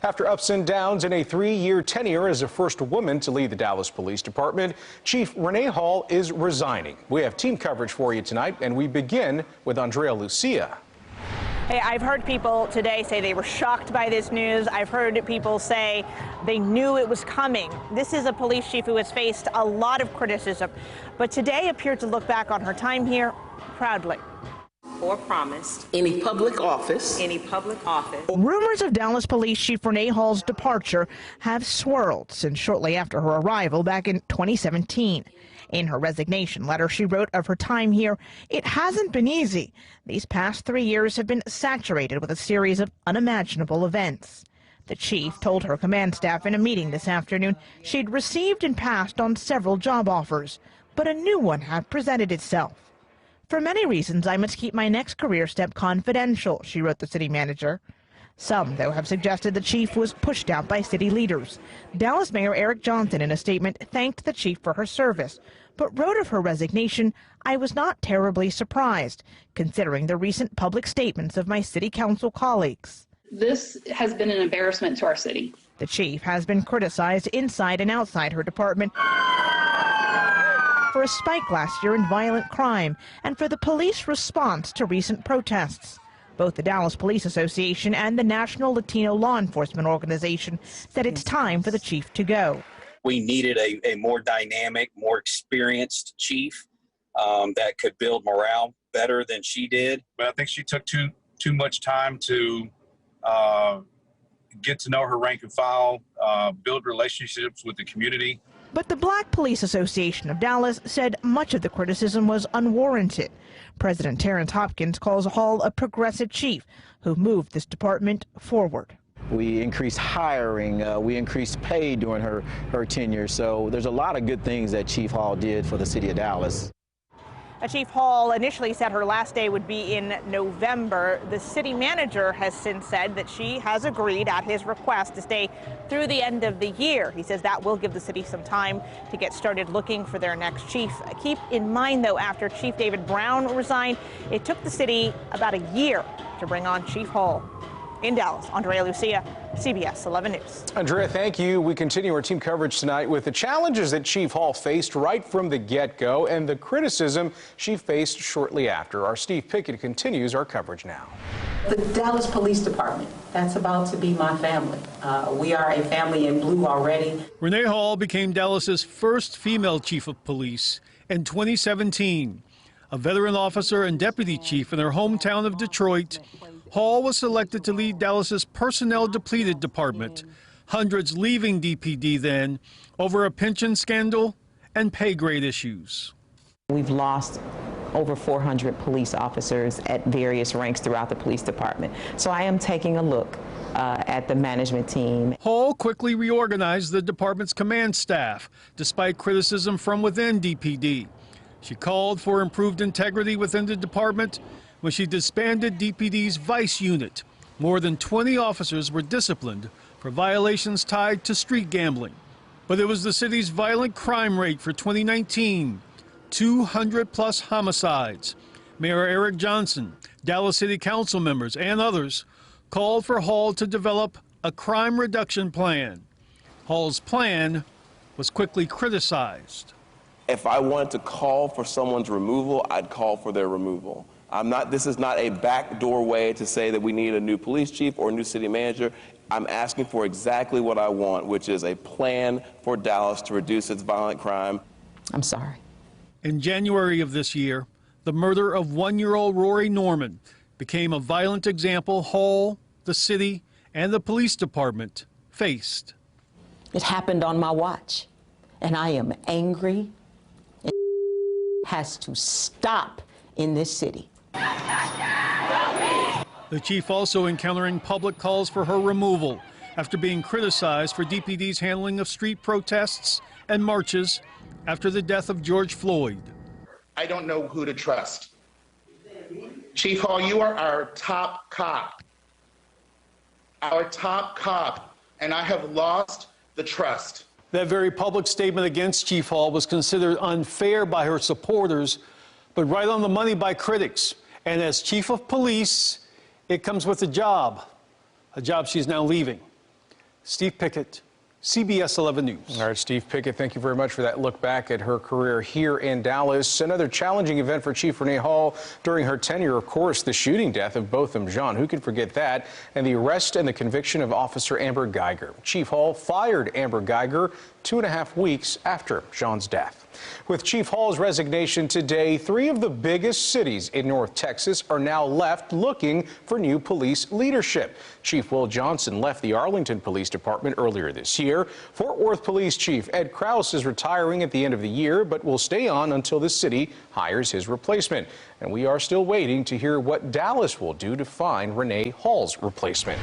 After ups and downs in a 3-year tenure as the first woman to lead the Dallas Police Department, Chief Renee Hall is resigning. We have team coverage for you tonight, and we begin with Andrea Lucia. Hey, I've heard people today say they were shocked by this news. I've heard people say they knew it was coming. This is a police chief who has faced a lot of criticism, but today appeared to look back on her time here proudly. Or promised any public office. Rumors of Dallas Police Chief Renee Hall's departure have swirled since shortly after her arrival back in 2017. In her resignation letter, she wrote of her time here, "It hasn't been easy. These past 3 years have been saturated with a series of unimaginable events." The chief told her command staff in a meeting this afternoon she'd received and passed on several job offers, but a new one had presented itself. "For many reasons, I must keep my next career step confidential," she wrote the city manager. Some, though, have suggested the chief was pushed out by city leaders. Dallas Mayor Eric Johnson, in a statement, thanked the chief for her service, but wrote of her resignation, "I was not terribly surprised, considering the recent public statements of my city council colleagues." This has been an embarrassment to our city. The chief has been criticized inside and outside her department for a spike last year in violent crime and for the police response to recent protests. Both the Dallas Police Association and the National Latino Law Enforcement Organization said it's time for the chief to go. We needed a more dynamic, more experienced chief that could build morale better than she did. But I think she took too much time to get to know her rank and file, build relationships with the community. But the Black Police Association of Dallas said much of the criticism was unwarranted. President Terrence Hopkins calls Hall a progressive chief who moved this department forward. We increased hiring, we increased pay during her tenure, so there's a lot of good things that Chief Hall did for the city of Dallas. Chief Hall initially said her last day would be in November. The city manager has since said that she has agreed at his request to stay through the end of the year. He says that will give the city some time to get started looking for their next chief. Keep in mind, though, after Chief David Brown resigned, it took the city about a year to bring on Chief Hall. In Dallas, Andrea Lucia, CBS 11 News. Andrea, thank you. We continue our team coverage tonight with the challenges that Chief Hall faced right from the get-go and the criticism she faced shortly after. Our Steve Pickett continues our coverage now. The Dallas Police Department, that's about to be my family. We are a family in blue already. Renee Hall became Dallas's first female chief of police in 2017. A veteran officer and deputy chief in her hometown of Detroit, Hall was selected to lead Dallas's personnel-depleted department, hundreds leaving DPD then over a pension scandal and pay grade issues. We've lost over 400 police officers at various ranks throughout the police department. So I am taking a look at the management team. Hall quickly reorganized the department's command staff, despite criticism from within DPD. She called for improved integrity within the department when she disbanded DPD's vice unit. More than 20 officers were disciplined for violations tied to street gambling. But it was the city's violent crime rate for 2019, 200+ homicides. Mayor Eric Johnson, Dallas City Council members, and others called for Hall to develop a crime reduction plan. Hall's plan was quickly criticized. If I wanted to call for someone's removal, I'd call for their removal. This is not a backdoor way to say that we need a new police chief or a new city manager. I'm asking for exactly what I want, which is a plan for Dallas to reduce its violent crime. I'm sorry. In January of this year, the murder of 1-year-old Rory Norman became a violent example Hall, the city, and the police department faced. It happened on my watch, and I am angry. It has to stop in this city. The chief also encountering public calls for her removal after being criticized for DPD's handling of street protests and marches after the death of George Floyd. I don't know who to trust. Chief Hall, you are our top cop. Our top cop, and I have lost the trust. That very public statement against Chief Hall was considered unfair by her supporters, but right on the money by critics. And as chief of police, it comes with a job she's now leaving. Steve Pickett, CBS 11 News. All right, Steve Pickett, thank you very much for that look back at her career here in Dallas. Another challenging event for Chief Renee Hall during her tenure, of course, the shooting death of Botham Jean. Who can forget that? And the arrest and the conviction of Officer Amber Geiger. Chief Hall fired Amber Geiger 2.5 weeks after Jean's death. With Chief Hall's resignation today, 3 of the biggest cities in North Texas are now left looking for new police leadership. Chief Will Johnson left the Arlington Police Department earlier this year. Fort Worth Police Chief Ed Krause is retiring at the end of the year, but will stay on until the city hires his replacement. And we are still waiting to hear what Dallas will do to find Renee Hall's replacement.